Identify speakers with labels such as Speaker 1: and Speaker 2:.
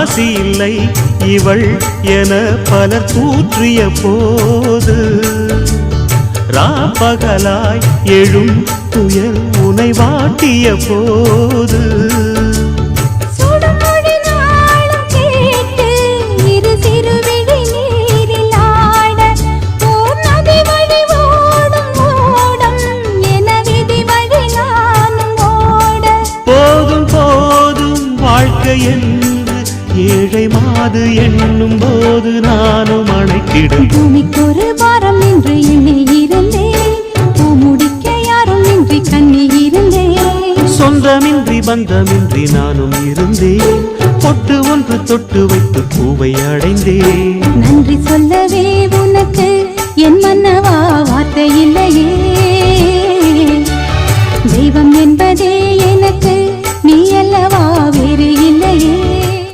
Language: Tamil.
Speaker 1: ராசி இல்லை இவள் என பலர் தூற்றிய போது ராப்பகலாய் எழும் துயர் உனை வாட்டிய போது போதும் போதும் வாழ்க்கை என்று ஏழை மாது எண்ணும் போது நானும் அணைத்திடும்
Speaker 2: பூமிக்கொரு வாரம் என்று எண்ணி இருந்தேன் பூமுடிக்க யாரும் இன்றி கண்ணி இருந்தேன்
Speaker 1: சொந்தமின்றி பந்தமின்றி நானும் இருந்தேன் பொட்டு ஒன்று தொட்டு வைத்து பூவை அடைந்தேன்
Speaker 2: நன்றி சொல்லவே உனக்கு என் மன்னவா வார்த்தை இல்லையே